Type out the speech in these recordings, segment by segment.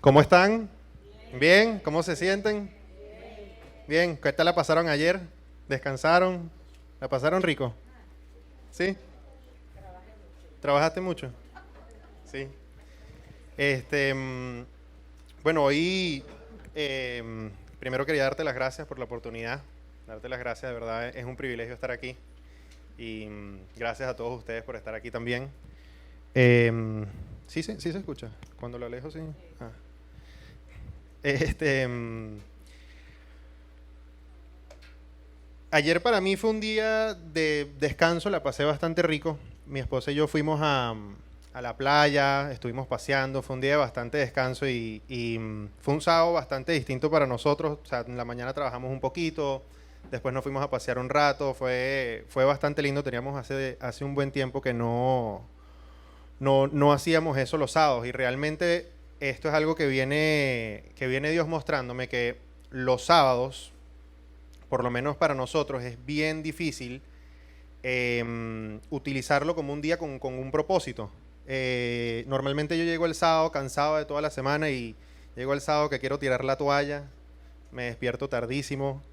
¿Cómo están? Bien. ¿Cómo se sienten? Bien. ¿Qué tal la pasaron ayer? ¿Descansaron? ¿La pasaron rico? ¿Sí? ¿Trabajaste mucho? Sí. Este, mm, bueno, hoy primero quería darte las gracias por la oportunidad. Darte las gracias, de verdad, es un privilegio estar aquí. Y gracias a todos ustedes por estar aquí también. Sí, sí, sí se escucha. Cuando lo alejo, sí. Ah. Este, mm, Ayer para mí fue un día de descanso, la pasé bastante rico. Mi esposa y yo fuimos a la playa, estuvimos paseando, fue un día de bastante descanso y fue un sábado bastante distinto para nosotros. O sea, en la mañana trabajamos un poquito, después nos fuimos a pasear un rato, fue bastante lindo. Teníamos hace un buen tiempo que no hacíamos eso los sábados y realmente esto es algo que viene Dios mostrándome que los sábados por lo menos para nosotros, es bien difícil utilizarlo como un día con un propósito. Normalmente yo llego el sábado cansado de toda la semana y llego el sábado que quiero tirar la toalla, me despierto tardísimo,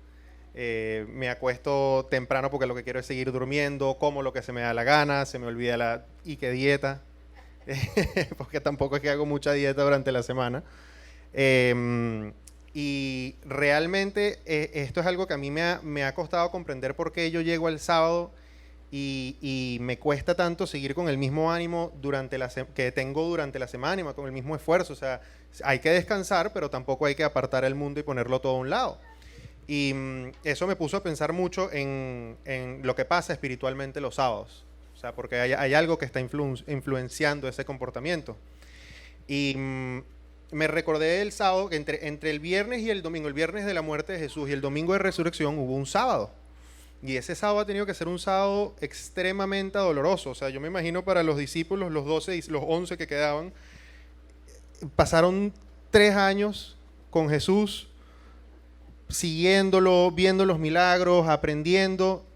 me acuesto temprano porque lo que quiero es seguir durmiendo, como lo que se me da la gana, se me olvida y qué dieta, porque tampoco es que hago mucha dieta durante la semana. Eh, y realmente esto es algo que a mí me ha costado comprender por qué yo llego el sábado y me cuesta tanto seguir con el mismo ánimo que tengo durante la semana y con el mismo esfuerzo. O sea, hay que descansar, pero tampoco hay que apartar el mundo y ponerlo todo a un lado. Y eso me puso a pensar mucho en lo que pasa espiritualmente los sábados. O sea, porque hay algo que está influenciando ese comportamiento. Y me recordé el sábado, que entre el viernes y el domingo, el viernes de la muerte de Jesús y el domingo de resurrección, hubo un sábado. Y ese sábado ha tenido que ser un sábado extremadamente doloroso. O sea, yo me imagino para los discípulos, los 12 y los 11 que quedaban, pasaron 3 años con Jesús, siguiéndolo, viendo los milagros, aprendiendo,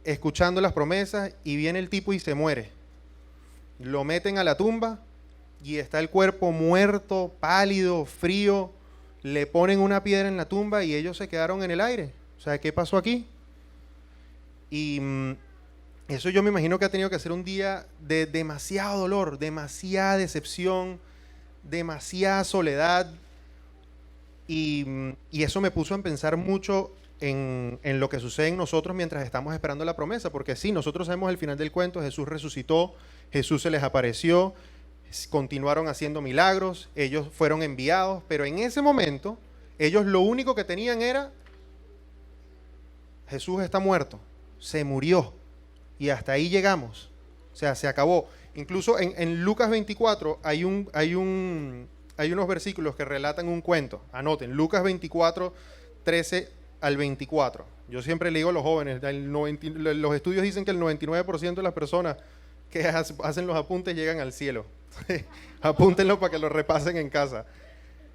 escuchando las promesas, y viene el tipo y se muere. Lo meten a la tumba y está el cuerpo muerto, pálido, frío. Le ponen una piedra en la tumba y ellos se quedaron en el aire. O sea, ¿qué pasó aquí? Y eso yo me imagino que ha tenido que ser un día de demasiado dolor, demasiada decepción, demasiada soledad. Y eso me puso a pensar mucho en lo que sucede en nosotros mientras estamos esperando la promesa. Porque sí, nosotros sabemos el final del cuento. Jesús resucitó, Jesús se les apareció, continuaron haciendo milagros, ellos fueron enviados, pero en ese momento ellos lo único que tenían era: Jesús está muerto, se murió, y hasta ahí llegamos. O sea, se acabó. Incluso en Lucas 24 hay unos versículos que relatan un cuento. Anoten, Lucas 24, 13 al 24. Yo siempre le digo a los jóvenes, los estudios dicen que el 99% de las personas que hacen los apuntes llegan al cielo. Apúntenlo para que lo repasen en casa.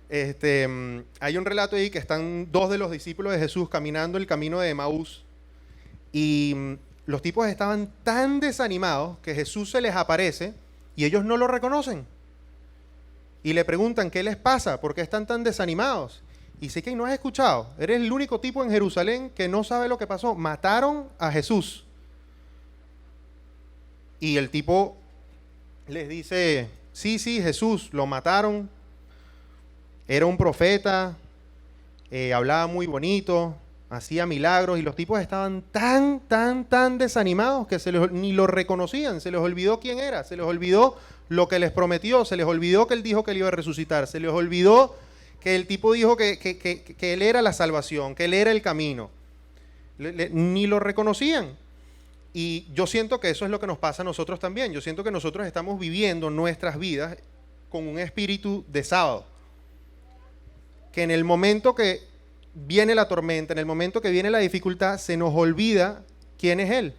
Hay un relato ahí que están dos de los discípulos de Jesús caminando el camino de Emaús y los tipos estaban tan desanimados que Jesús se les aparece y ellos no lo reconocen. Y le preguntan, ¿qué les pasa? ¿Por qué están tan desanimados? Y dice, que no has escuchado, eres el único tipo en Jerusalén que no sabe lo que pasó. Mataron a Jesús. Y el tipo les dice, sí, Jesús, lo mataron, era un profeta, hablaba muy bonito, hacía milagros, y los tipos estaban tan desanimados que ni lo reconocían, se les olvidó quién era, se les olvidó lo que les prometió, se les olvidó que él dijo que él iba a resucitar, se les olvidó que el tipo dijo que él era la salvación, que él era el camino. Ni lo reconocían. Y yo siento que eso es lo que nos pasa a nosotros también. Yo siento que nosotros estamos viviendo nuestras vidas con un espíritu de sábado. Que en el momento que viene la tormenta, en el momento que viene la dificultad, se nos olvida quién es Él.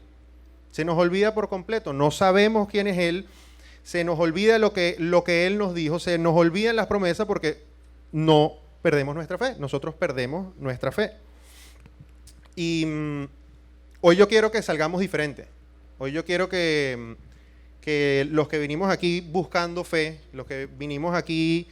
Se nos olvida por completo. No sabemos quién es Él. Se nos olvida lo que Él nos dijo. Se nos olvidan las promesas porque no perdemos nuestra fe. Nosotros perdemos nuestra fe. Y hoy yo quiero que salgamos diferente. Hoy yo quiero que los que vinimos aquí buscando fe, los que vinimos aquí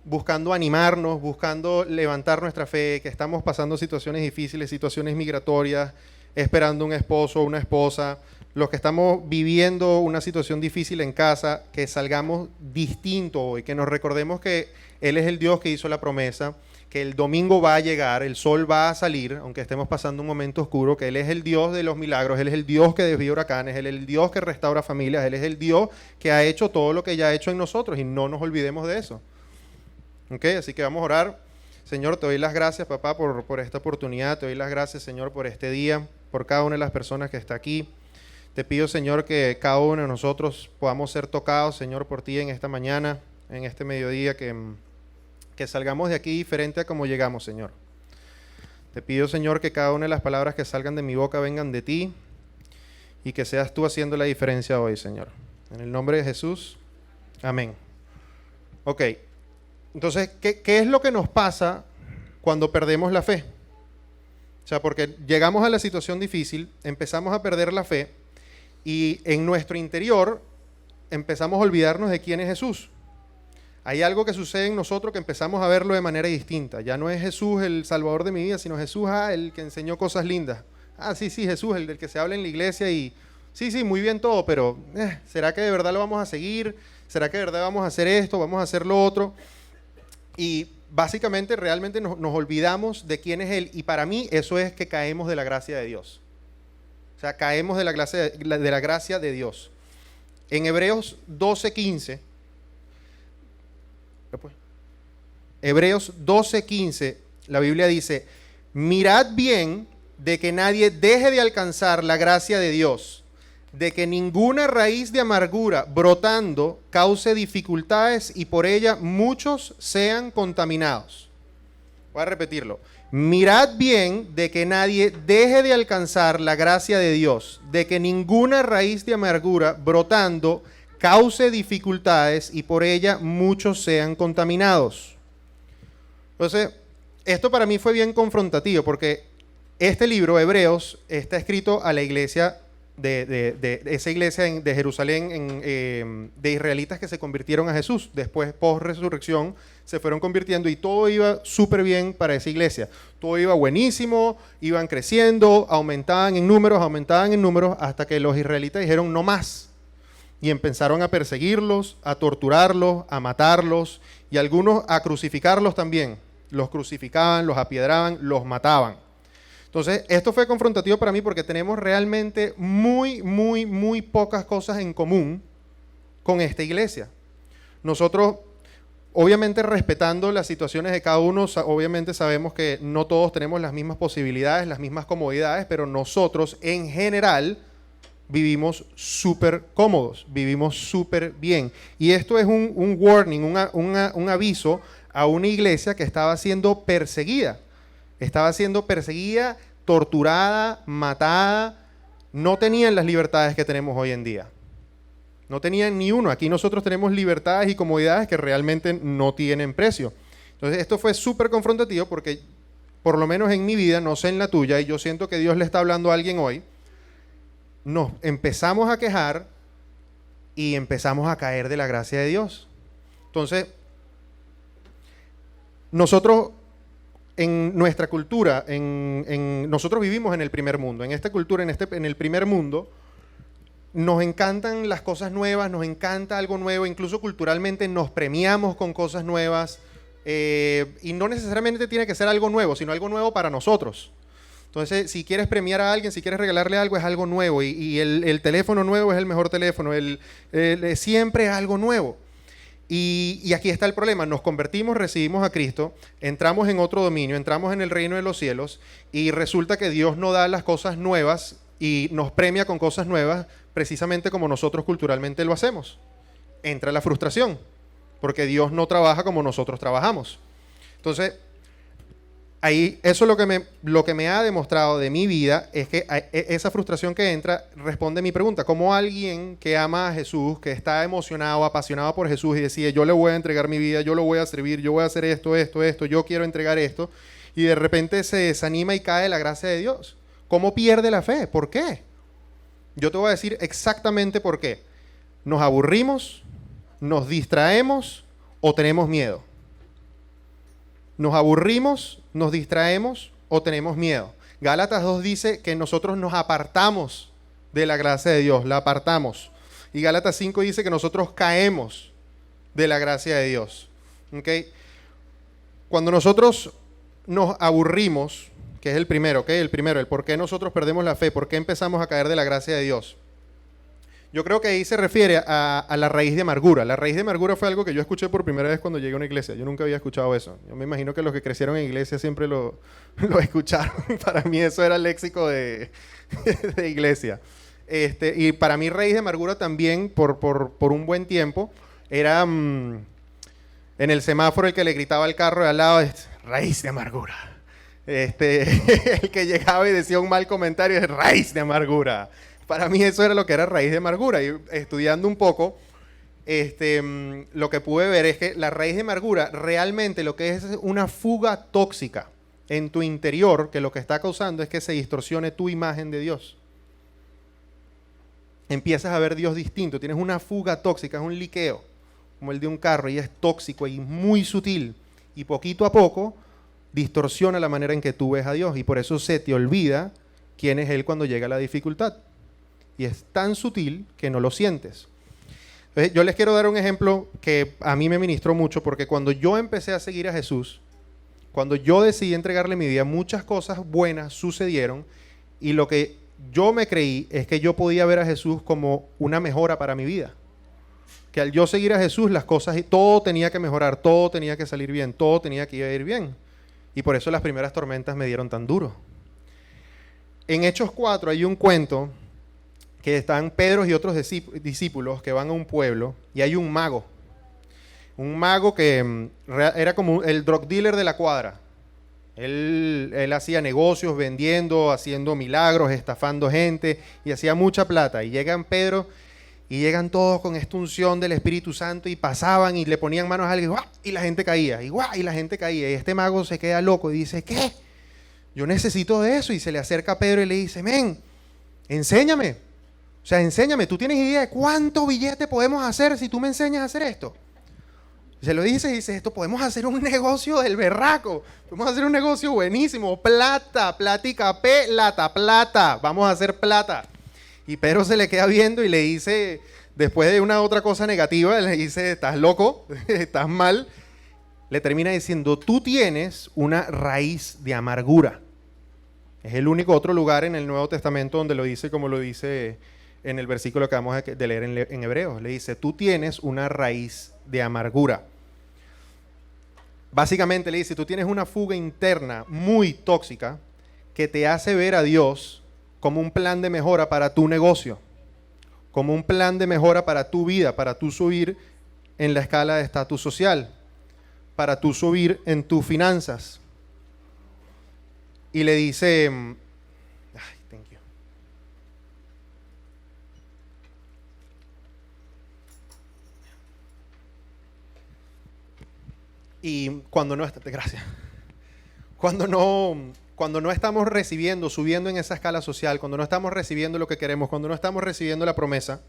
buscando animarnos, buscando levantar nuestra fe, que estamos pasando situaciones difíciles, situaciones migratorias, esperando un esposo o una esposa, los que estamos viviendo una situación difícil en casa, que salgamos distinto hoy, que nos recordemos que Él es el Dios que hizo la promesa, que el domingo va a llegar, el sol va a salir, aunque estemos pasando un momento oscuro, que Él es el Dios de los milagros, Él es el Dios que desvía huracanes, Él es el Dios que restaura familias, Él es el Dios que ha hecho todo lo que ya ha hecho en nosotros y no nos olvidemos de eso. ¿Ok? Así que vamos a orar. Señor, te doy las gracias, papá, por esta oportunidad, te doy las gracias, Señor, por este día, por cada una de las personas que está aquí. Te pido, Señor, que cada uno de nosotros podamos ser tocados, Señor, por ti en esta mañana, en este mediodía, que salgamos de aquí diferente a como llegamos, Señor. Te pido, Señor, que cada una de las palabras que salgan de mi boca vengan de ti y que seas tú haciendo la diferencia hoy, Señor. En el nombre de Jesús, amén. Ok, entonces, ¿qué es lo que nos pasa cuando perdemos la fe? O sea, porque llegamos a la situación difícil, empezamos a perder la fe y en nuestro interior empezamos a olvidarnos de quién es Jesús. Hay algo que sucede en nosotros que empezamos a verlo de manera distinta. Ya no es Jesús el salvador de mi vida, sino Jesús el que enseñó cosas lindas. Sí, Jesús, el del que se habla en la iglesia y sí, muy bien todo, pero ¿será que de verdad lo vamos a seguir? ¿Será que de verdad vamos a hacer esto? ¿Vamos a hacer lo otro? Y básicamente realmente nos olvidamos de quién es Él y para mí eso es que caemos de la gracia de Dios. O sea, caemos de la gracia de Dios. En Hebreos 12:15, Hebreos 12:15, la Biblia dice, mirad bien de que nadie deje de alcanzar la gracia de Dios, de que ninguna raíz de amargura brotando cause dificultades y por ella muchos sean contaminados. Voy a repetirlo. Mirad bien de que nadie deje de alcanzar la gracia de Dios, de que ninguna raíz de amargura brotando cause dificultades y por ella muchos sean contaminados. Entonces, esto para mí fue bien confrontativo porque este libro, Hebreos, está escrito a la iglesia de esa iglesia de Jerusalén, de israelitas que se convirtieron a Jesús. Después, post-resurrección, se fueron convirtiendo y todo iba súper bien para esa iglesia. Todo iba buenísimo, iban creciendo, aumentaban en números, hasta que los israelitas dijeron no más. Y empezaron a perseguirlos, a torturarlos, a matarlos y algunos a crucificarlos también. Los crucificaban, los apiedraban, los mataban. Entonces, esto fue confrontativo para mí porque tenemos realmente muy pocas cosas en común con esta iglesia. Nosotros, obviamente respetando las situaciones de cada uno, obviamente sabemos que no todos tenemos las mismas posibilidades, las mismas comodidades, pero nosotros en general vivimos súper cómodos, vivimos súper bien. Y esto es un warning, un aviso a una iglesia que estaba siendo perseguida. Estaba siendo perseguida, torturada, matada. No tenían las libertades que tenemos hoy en día. No tenían ni uno. Aquí nosotros tenemos libertades y comodidades que realmente no tienen precio. Entonces esto fue súper confrontativo porque, por lo menos en mi vida, no sé en la tuya, y yo siento que Dios le está hablando a alguien hoy, nos empezamos a quejar y empezamos a caer de la gracia de Dios. Entonces, nosotros en nuestra cultura, nosotros vivimos en el primer mundo. En esta cultura, en el primer mundo, nos encantan las cosas nuevas, nos encanta algo nuevo, incluso culturalmente nos premiamos con cosas nuevas y no necesariamente tiene que ser algo nuevo, sino algo nuevo para nosotros. Entonces, si quieres premiar a alguien, si quieres regalarle algo, es algo nuevo y el teléfono nuevo es el mejor teléfono, siempre es algo nuevo. Y aquí está el problema, nos convertimos, recibimos a Cristo, entramos en otro dominio, entramos en el reino de los cielos y resulta que Dios no da las cosas nuevas y nos premia con cosas nuevas precisamente como nosotros culturalmente lo hacemos. Entra la frustración, porque Dios no trabaja como nosotros trabajamos. Entonces, ahí eso es lo que me ha demostrado de mi vida, es que esa frustración que entra responde a mi pregunta. ¿Cómo alguien que ama a Jesús, que está emocionado, apasionado por Jesús y decide yo le voy a entregar mi vida, yo lo voy a servir, yo voy a hacer esto, yo quiero entregar esto, y de repente se desanima y cae de la gracia de Dios? ¿Cómo pierde la fe? ¿Por qué? Yo te voy a decir exactamente por qué. Nos aburrimos, nos distraemos o tenemos miedo. ¿Nos aburrimos, nos distraemos o tenemos miedo? Gálatas 2 dice que nosotros nos apartamos de la gracia de Dios, la apartamos. Y Gálatas 5 dice que nosotros caemos de la gracia de Dios. ¿Okay? Cuando nosotros nos aburrimos, que es el primero, ¿okay? El primero, el por qué nosotros perdemos la fe, por qué empezamos a caer de la gracia de Dios. Yo creo que ahí se refiere a la raíz de amargura. La raíz de amargura fue algo que yo escuché por primera vez cuando llegué a una iglesia. Yo nunca había escuchado eso. Yo me imagino que los que crecieron en iglesia siempre lo escucharon. Para mí eso era el léxico de iglesia. Y para mí raíz de amargura también, por un buen tiempo, era en el semáforo el que le gritaba al carro de al lado, raíz de amargura. El que llegaba y decía un mal comentario es raíz de amargura. Para mí eso era lo que era raíz de amargura. Y estudiando un poco, lo que pude ver es que la raíz de amargura realmente lo que es una fuga tóxica en tu interior, que lo que está causando es que se distorsione tu imagen de Dios. Empiezas a ver Dios distinto, tienes una fuga tóxica, es un liqueo, como el de un carro, y es tóxico y muy sutil. Y poquito a poco distorsiona la manera en que tú ves a Dios, y por eso se te olvida quién es Él cuando llega la dificultad. Y es tan sutil que no lo sientes. Entonces, yo les quiero dar un ejemplo que a mí me ministró mucho, porque cuando yo empecé a seguir a Jesús, cuando yo decidí entregarle mi vida, muchas cosas buenas sucedieron, y lo que yo me creí es que yo podía ver a Jesús como una mejora para mi vida. Que al yo seguir a Jesús, las cosas, todo tenía que mejorar, todo tenía que salir bien, todo tenía que ir bien. Y por eso las primeras tormentas me dieron tan duro. En Hechos 4 hay un cuento que están Pedro y otros discípulos que van a un pueblo y hay un mago que era como el drug dealer de la cuadra. Él hacía negocios vendiendo, haciendo milagros, estafando gente y hacía mucha plata. Y llegan Pedro y llegan todos con esta unción del Espíritu Santo y pasaban y le ponían manos a alguien y la gente caía, y la gente caía. Y este mago se queda loco y dice, ¿qué? Yo necesito de eso. Y se le acerca a Pedro y le dice, men, enséñame. O sea, enséñame, ¿tú tienes idea de cuánto billete podemos hacer si tú me enseñas a hacer esto? Se lo dice y dice, esto podemos hacer un negocio del berraco, podemos hacer un negocio buenísimo, plata, platica, plata, vamos a hacer plata. Y Pedro se le queda viendo y le dice, después de una otra cosa negativa, le dice, estás loco, estás mal. Le termina diciendo, tú tienes una raíz de amargura. Es el único otro lugar en el Nuevo Testamento donde lo dice como lo dice en el versículo que acabamos de leer en Hebreos. Le dice, tú tienes una raíz de amargura. Básicamente le dice, tú tienes una fuga interna muy tóxica que te hace ver a Dios como un plan de mejora para tu negocio, como un plan de mejora para tu vida, para tú subir en la escala de estatus social, para tú subir en tus finanzas. Y le dice, thank you. Y cuando no, gracias. Cuando no estamos recibiendo, subiendo en esa escala social, cuando no estamos recibiendo lo que queremos, cuando no estamos recibiendo la promesa,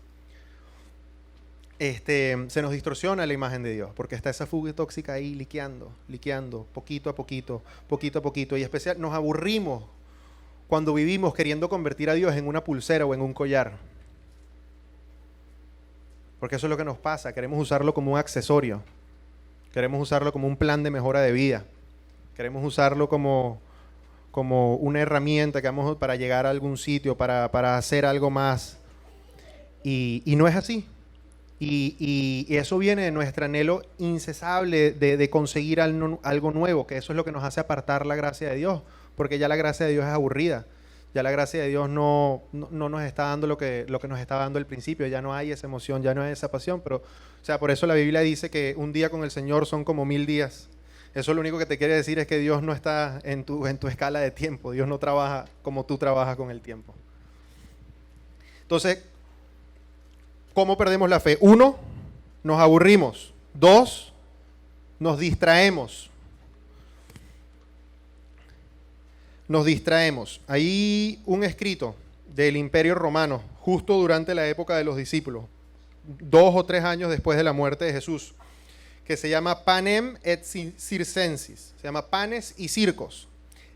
se nos distorsiona la imagen de Dios, porque está esa fuga tóxica ahí liqueando, poquito a poquito, y especial nos aburrimos cuando vivimos queriendo convertir a Dios en una pulsera o en un collar, porque eso es lo que nos pasa, queremos usarlo como un accesorio, queremos usarlo como un plan de mejora de vida, queremos usarlo como una herramienta que vamos para llegar a algún sitio, para hacer algo más, y no es así. Y eso viene de nuestro anhelo incesable de conseguir algo nuevo, que eso es lo que nos hace apartar la gracia de Dios, porque ya la gracia de Dios es aburrida, ya la gracia de Dios no nos está dando lo que nos estaba dando al principio, ya no hay esa emoción, ya no hay esa pasión, pero, o sea, por eso la Biblia dice que un día con el Señor son como 1000 días. Eso lo único que te quiere decir es que Dios no está en tu escala de tiempo, Dios no trabaja como tú trabajas con el tiempo. Entonces, ¿cómo perdemos la fe? 1, nos aburrimos. 2, nos distraemos. Hay un escrito del Imperio Romano, justo durante la época de los discípulos, 2 o 3 años después de la muerte de Jesús, que se llama Panem et Circensis, se llama panes y circos.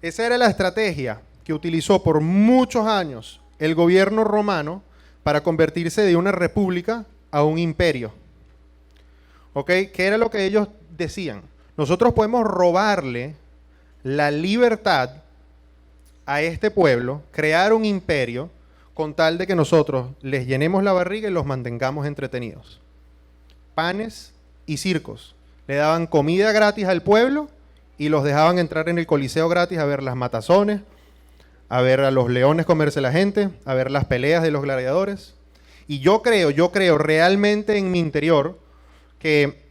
Esa era la estrategia que utilizó por muchos años el gobierno romano para convertirse de una república a un imperio. ¿Ok? ¿Qué era lo que ellos decían? Nosotros podemos robarle la libertad a este pueblo, crear un imperio, con tal de que nosotros les llenemos la barriga y los mantengamos entretenidos. Panes y circos. Le daban comida gratis al pueblo y los dejaban entrar en el Coliseo gratis a ver las matazones, a ver a los leones comerse la gente, a ver las peleas de los gladiadores. Y yo creo realmente en mi interior que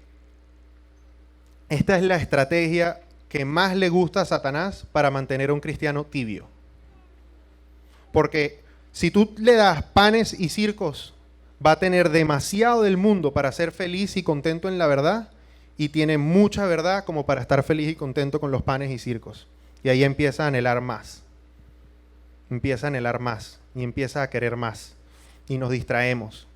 esta es la estrategia que más le gusta a Satanás para mantener a un cristiano tibio. Porque si tú le das panes y circos, va a tener demasiado del mundo para ser feliz y contento en la verdad, y tiene mucha verdad como para estar feliz y contento con los panes y circos. Y ahí empieza a anhelar más. Empieza a anhelar más y empieza a querer más. Y nos distraemos,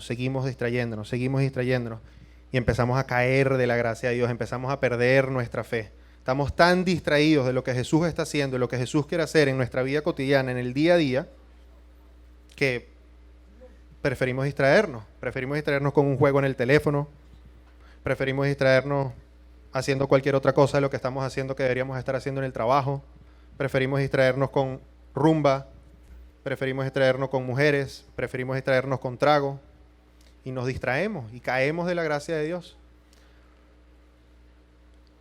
seguimos distrayéndonos y empezamos a caer de la gracia de Dios, empezamos a perder nuestra fe. Estamos tan distraídos de lo que Jesús está haciendo, de lo que Jesús quiere hacer en nuestra vida cotidiana, en el día a día, que preferimos distraernos con un juego en el teléfono, preferimos distraernos haciendo cualquier otra cosa de lo que estamos haciendo que deberíamos estar haciendo en el trabajo, preferimos distraernos con rumba, preferimos distraernos con mujeres, preferimos distraernos con trago, y nos distraemos y caemos de la gracia de Dios.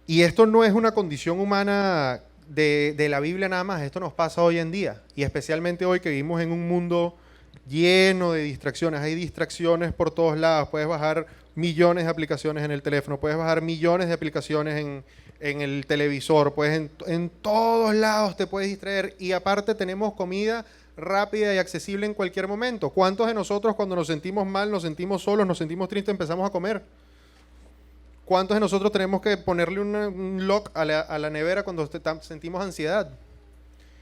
Y esto no es una condición humana de la Biblia nada más, esto nos pasa hoy en día, y especialmente hoy que vivimos en un mundo lleno de distracciones. Hay distracciones por todos lados. Puedes bajar millones de aplicaciones en el teléfono, puedes bajar millones de aplicaciones en el televisor, en todos lados te puedes distraer, y aparte tenemos comida rápida y accesible en cualquier momento. ¿Cuántos de nosotros cuando nos sentimos mal, nos sentimos solos, nos sentimos tristes, empezamos a comer? ¿Cuántos de nosotros tenemos que ponerle un lock a la nevera cuando sentimos ansiedad?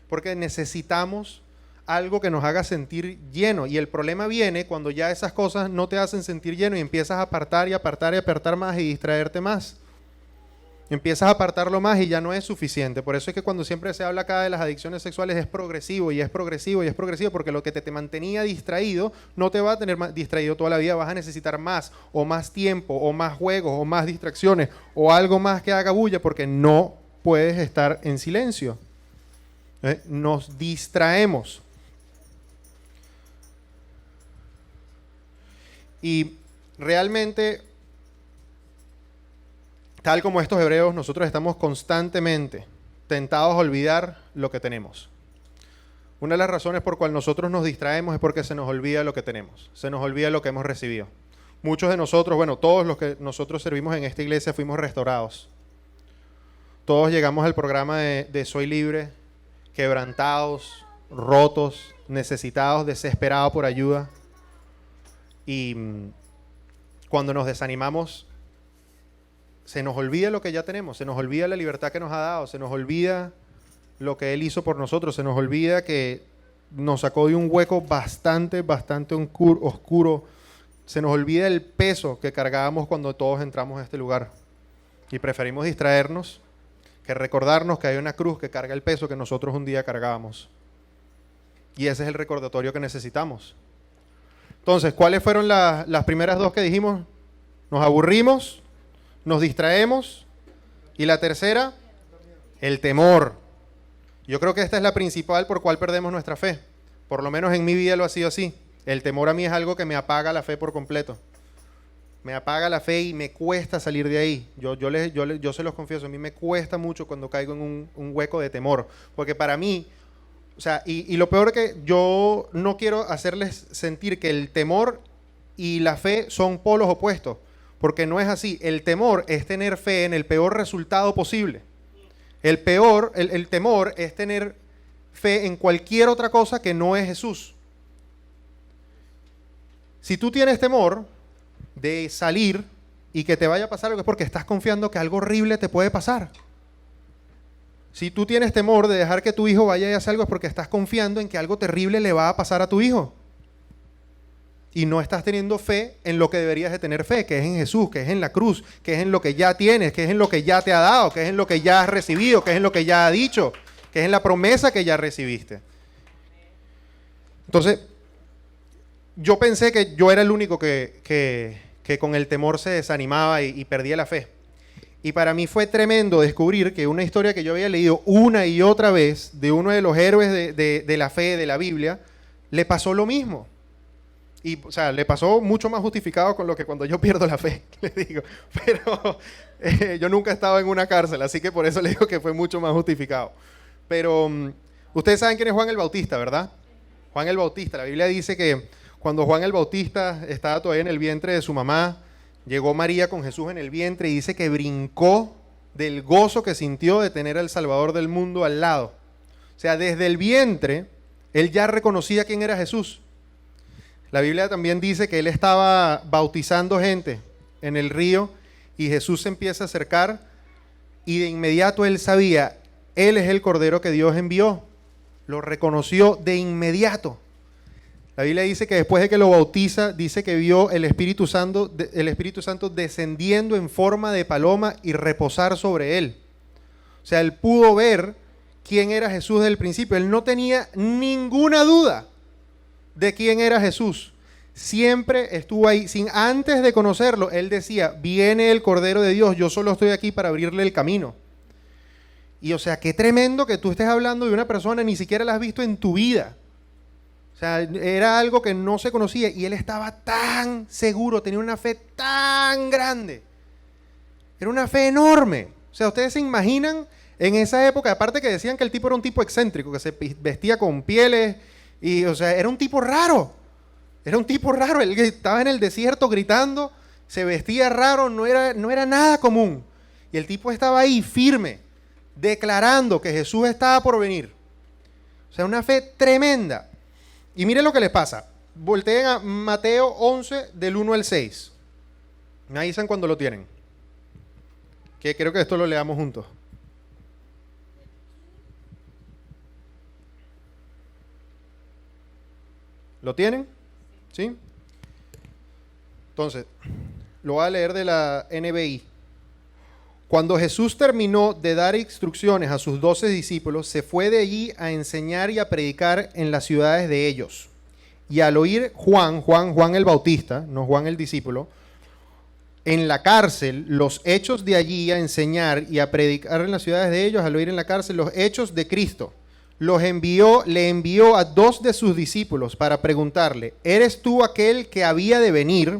Porque necesitamos algo que nos haga sentir lleno. Y el problema viene cuando ya esas cosas no te hacen sentir lleno y empiezas a apartar y apartar y apartar más y distraerte más. Empiezas a apartarlo más y ya no es suficiente. Por eso es que cuando siempre se habla acá de las adicciones sexuales es progresivo y es progresivo y es progresivo, porque lo que te mantenía distraído no te va a tener distraído toda la vida. Vas a necesitar más o más tiempo o más juegos o más distracciones o algo más que haga bulla, porque no puedes estar en silencio. Nos distraemos. Y realmente, tal como estos hebreos, nosotros estamos constantemente tentados a olvidar lo que tenemos. Una de las razones por cual nosotros nos distraemos es porque se nos olvida lo que tenemos, se nos olvida lo que hemos recibido. Muchos de nosotros, bueno, todos los que nosotros servimos en esta iglesia fuimos restaurados. Todos llegamos al programa de Soy Libre, quebrantados, rotos, necesitados, desesperados por ayuda. Y cuando nos desanimamos, se nos olvida lo que ya tenemos, se nos olvida la libertad que nos ha dado, se nos olvida lo que Él hizo por nosotros, se nos olvida que nos sacó de un hueco bastante oscuro, se nos olvida el peso que cargábamos cuando todos entramos a este lugar. Y preferimos distraernos que recordarnos que hay una cruz que carga el peso que nosotros un día cargábamos. Y ese es el recordatorio que necesitamos. Entonces, ¿cuáles fueron las primeras dos que dijimos? Nos aburrimos, nos distraemos, y la tercera, el temor. Yo creo que esta es la principal por cual perdemos nuestra fe. Por lo menos en mi vida lo ha sido así. El temor a mí es algo que me apaga la fe por completo. Me apaga la fe y me cuesta salir de ahí. Yo se los confieso, a mí me cuesta mucho cuando caigo en un hueco de temor. Porque para mí, o sea, y lo peor es que yo no quiero hacerles sentir que el temor y la fe son polos opuestos, porque no es así. El temor es tener fe en el peor resultado posible. El temor es tener fe en cualquier otra cosa que no es Jesús. Si tú tienes temor de salir y que te vaya a pasar algo, es porque estás confiando que algo horrible te puede pasar. Si tú tienes temor de dejar que tu hijo vaya y haga algo, es porque estás confiando en que algo terrible le va a pasar a tu hijo. y no estás teniendo fe en lo que deberías de tener fe, que es en Jesús, que es en la cruz, que es en lo que ya tienes, que es en lo que ya te ha dado, que es en lo que ya has recibido, que es en lo que ya ha dicho, que es en la promesa que ya recibiste. Entonces, yo pensé que yo era el único que con el temor se desanimaba y perdía la fe. Y para mí fue tremendo descubrir que una historia que yo había leído una y otra vez de uno de los héroes de la fe de la Biblia, le pasó lo mismo. Y, o sea, le pasó mucho más justificado con lo que cuando yo pierdo la fe, le digo. Pero yo nunca he estado en una cárcel, así que por eso le digo que fue mucho más justificado. Pero ustedes saben quién es Juan el Bautista, ¿verdad? Juan el Bautista. La Biblia dice que cuando Juan el Bautista estaba todavía en el vientre de su mamá, llegó María con Jesús en el vientre y dice que brincó del gozo que sintió de tener al Salvador del mundo al lado. O sea, desde el vientre, él ya reconocía quién era Jesús. La Biblia también dice que él estaba bautizando gente en el río y Jesús se empieza a acercar y de inmediato él sabía, él es el Cordero que Dios envió. Lo reconoció de inmediato. La Biblia dice que después de que lo bautiza, dice que vio el Espíritu Santo descendiendo en forma de paloma y reposar sobre él. O sea, él pudo ver quién era Jesús desde el principio. Él no tenía ninguna duda de quién era Jesús. Siempre estuvo ahí. Sin antes de conocerlo, él decía, viene el Cordero de Dios, yo solo estoy aquí para abrirle el camino. Y o sea, qué tremendo que tú estés hablando de una persona, ni siquiera la has visto en tu vida. O sea, era algo que no se conocía y él estaba tan seguro, tenía una fe tan grande. Era una fe enorme. O sea, ustedes se imaginan en esa época, aparte que decían que el tipo era un tipo excéntrico, que se vestía con pieles y, o sea, era un tipo raro. Era un tipo raro, él estaba en el desierto gritando, se vestía raro, no era nada común. Y el tipo estaba ahí firme, declarando que Jesús estaba por venir. O sea, una fe tremenda. Y miren lo que les pasa. Volteen a Mateo 11, del 1 al 6. Me avisan cuando lo tienen. Que creo que esto lo leamos juntos. ¿Lo tienen? ¿Sí? Entonces, lo voy a leer de la NBI. Cuando Jesús terminó de dar instrucciones a sus 12 discípulos, se fue de allí a enseñar y a predicar en las ciudades de ellos. Y al oír Juan el Bautista, no Juan el discípulo, en la cárcel, los hechos de allí, a enseñar y a predicar en las ciudades de ellos, al oír en la cárcel los hechos de Cristo, le envió a 2 de sus discípulos para preguntarle, ¿eres tú aquel que había de venir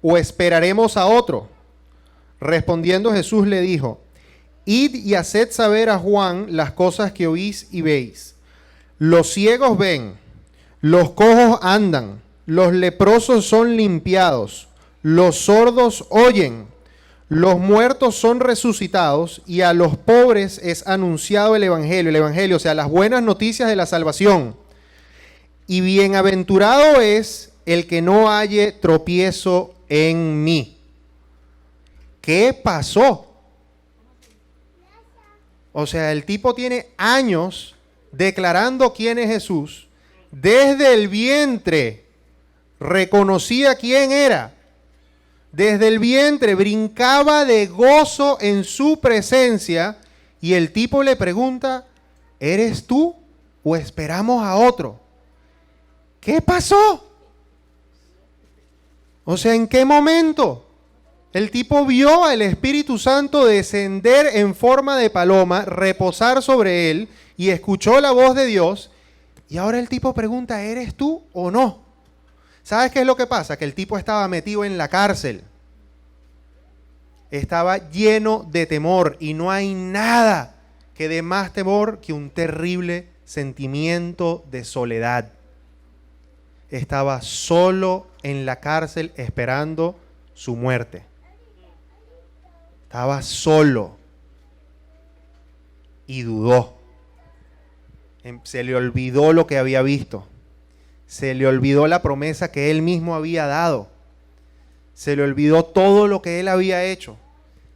o esperaremos a otro? Respondiendo Jesús le dijo, id y haced saber a Juan las cosas que oís y veis. Los ciegos ven, los cojos andan, los leprosos son limpiados, los sordos oyen, los muertos son resucitados y a los pobres es anunciado el Evangelio, o sea, las buenas noticias de la salvación. Y bienaventurado es el que no halle tropiezo en mí. ¿Qué pasó? O sea, el tipo tiene años declarando quién es Jesús. Desde el vientre reconocía quién era. Desde el vientre brincaba de gozo en su presencia y el tipo le pregunta, ¿eres tú o esperamos a otro? ¿Qué pasó? O sea, ¿en qué momento? El tipo vio al Espíritu Santo descender en forma de paloma, reposar sobre él y escuchó la voz de Dios. Y ahora el tipo pregunta, ¿eres tú o no? ¿Sabes qué es lo que pasa? Que el tipo estaba metido en la cárcel. Estaba lleno de temor y no hay nada que dé más temor que un terrible sentimiento de soledad. Estaba solo en la cárcel esperando su muerte. Estaba solo y dudó. Se le olvidó lo que había visto. Se le olvidó la promesa que él mismo había dado. Se le olvidó todo lo que él había hecho.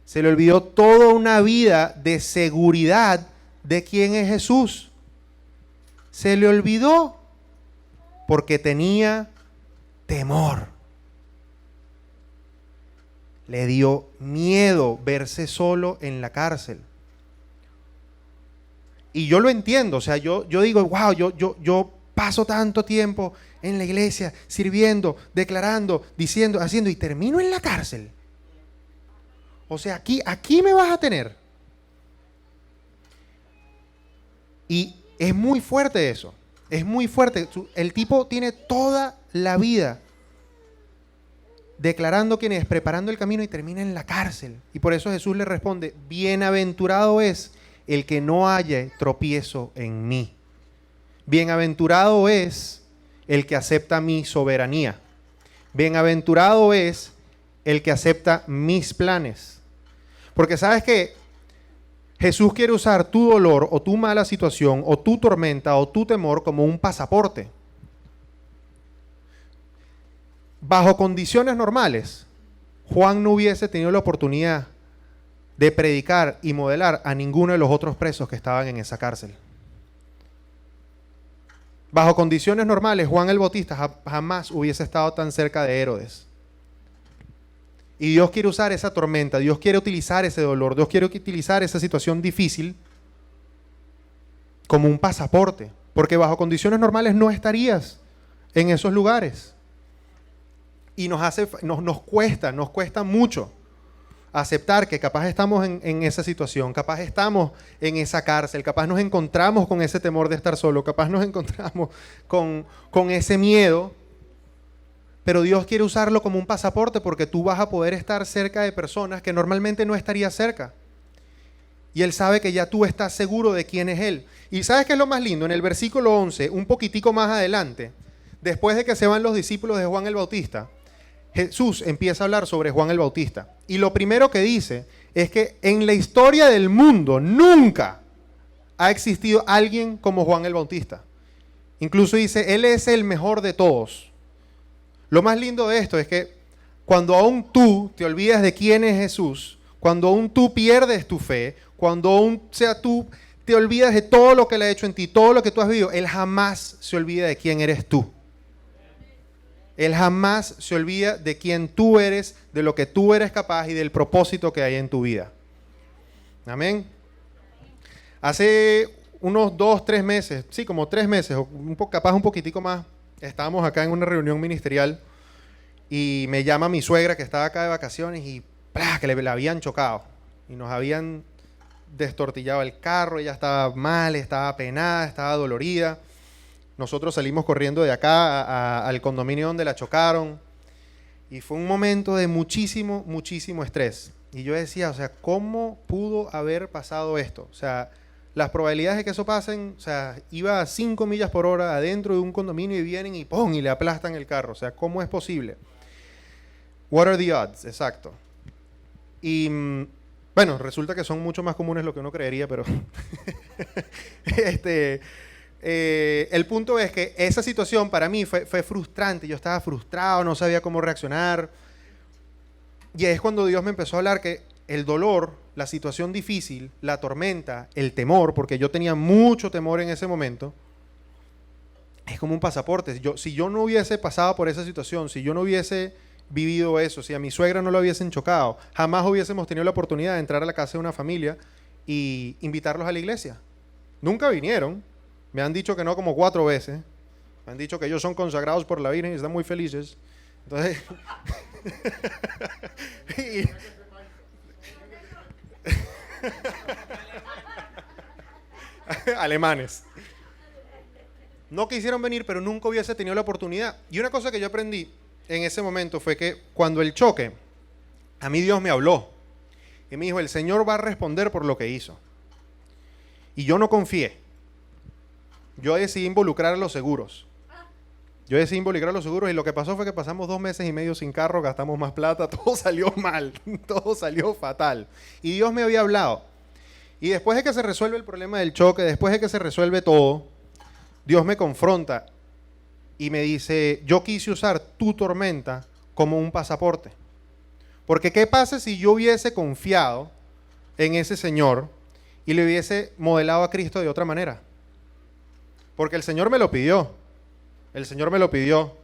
Se le olvidó toda una vida de seguridad de quién es Jesús. Se le olvidó porque tenía temor. Le dio miedo verse solo en la cárcel. Y yo lo entiendo, o sea, yo digo, wow, yo paso tanto tiempo en la iglesia, sirviendo, declarando, diciendo, haciendo, y termino en la cárcel. O sea, aquí me vas a tener. Y es muy fuerte eso, es muy fuerte. El tipo tiene toda la vida declarando quién es, preparando el camino y termina en la cárcel. Y por eso Jesús le responde, bienaventurado es el que no haya tropiezo en mí. Bienaventurado es el que acepta mi soberanía. Bienaventurado es el que acepta mis planes. Porque sabes que Jesús quiere usar tu dolor o tu mala situación o tu tormenta o tu temor como un pasaporte. Bajo condiciones normales, Juan no hubiese tenido la oportunidad de predicar y modelar a ninguno de los otros presos que estaban en esa cárcel. Bajo condiciones normales, Juan el Bautista jamás hubiese estado tan cerca de Herodes. Y Dios quiere usar esa tormenta, Dios quiere utilizar ese dolor, Dios quiere utilizar esa situación difícil como un pasaporte, porque bajo condiciones normales no estarías en esos lugares. Y nos cuesta mucho aceptar que capaz estamos en esa situación, capaz estamos en esa cárcel, capaz nos encontramos con ese temor de estar solo, capaz nos encontramos con ese miedo, pero Dios quiere usarlo como un pasaporte porque tú vas a poder estar cerca de personas que normalmente no estarías cerca. Y Él sabe que ya tú estás seguro de quién es Él. Y ¿sabes qué es lo más lindo? En el versículo 11, un poquitico más adelante, después de que se van los discípulos de Juan el Bautista, Jesús empieza a hablar sobre Juan el Bautista. Y lo primero que dice es que en la historia del mundo nunca ha existido alguien como Juan el Bautista. Incluso dice, Él es el mejor de todos. Lo más lindo de esto es que cuando aún tú te olvidas de quién es Jesús, cuando aún tú pierdes tu fe, cuando aún tú te olvidas de todo lo que Él ha hecho en ti, todo lo que tú has vivido, Él jamás se olvida de quién eres tú. Él jamás se olvida de quién tú eres, de lo que tú eres capaz y del propósito que hay en tu vida. Amén. Hace unos 2, 3 meses, sí, como 3 meses, o capaz un poquitico más, estábamos acá en una reunión ministerial y me llama mi suegra que estaba acá de vacaciones y ¡plá!, que le habían chocado y nos habían destortillado el carro. Ella estaba mal, estaba penada, estaba dolorida. Nosotros salimos corriendo de acá al condominio donde la chocaron y fue un momento de muchísimo estrés. Y yo decía, o sea, ¿cómo pudo haber pasado esto? O sea, las probabilidades de que eso pasen, o sea, iba a 5 millas por hora adentro de un condominio y vienen y ¡pum!, y le aplastan el carro. O sea, ¿cómo es posible? What are the odds? Exacto. Y bueno, resulta que son mucho más comunes de lo que uno creería, pero el punto es que esa situación para mí fue frustrante. Yo estaba frustrado, no sabía cómo reaccionar. Y es cuando Dios me empezó a hablar que el dolor, la situación difícil, la tormenta, el temor, porque yo tenía mucho temor en ese momento, es como un pasaporte. Si yo no hubiese pasado por esa situación, si yo no hubiese vivido eso, si a mi suegra no lo hubiesen chocado, jamás hubiésemos tenido la oportunidad de entrar a la casa de una familia y invitarlos a la iglesia. Nunca vinieron. Me han dicho que no como 4 veces. Me han dicho que ellos son consagrados por la Virgen y están muy felices. Entonces... alemanes. No quisieron venir, pero nunca hubiese tenido la oportunidad. Y una cosa que yo aprendí en ese momento fue que cuando el choque, a mí Dios me habló. Y me dijo, el Señor va a responder por lo que hizo. Y yo no confié. Yo decidí involucrar a los seguros. Y lo que pasó fue que pasamos 2 meses y medio sin carro, gastamos más plata, todo salió mal, todo salió fatal. Y Dios me había hablado. Y después de que se resuelve el problema del choque, después de que se resuelve todo, Dios me confronta y me dice, yo quise usar tu tormenta como un pasaporte. Porque ¿qué pasa si yo hubiese confiado en ese Señor y le hubiese modelado a Cristo de otra manera? Porque el Señor me lo pidió. El Señor me lo pidió.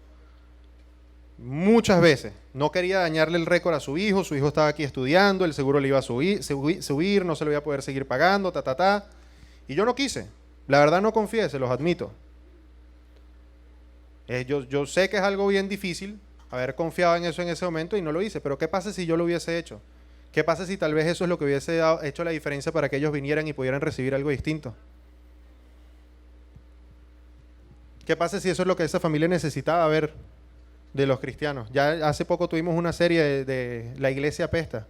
Muchas veces. No quería dañarle el récord a su hijo estaba aquí estudiando, el seguro le iba a subir, no se lo iba a poder seguir pagando, Y yo no quise. La verdad no confié, se los admito. Yo sé que es algo bien difícil haber confiado en eso en ese momento y no lo hice, pero ¿qué pasa si yo lo hubiese hecho? ¿Qué pasa si tal vez eso es lo que hubiese hecho la diferencia para que ellos vinieran y pudieran recibir algo distinto? ¿Qué pasa si eso es lo que esa familia necesitaba ver de los cristianos? Ya hace poco tuvimos una serie de La Iglesia Apesta.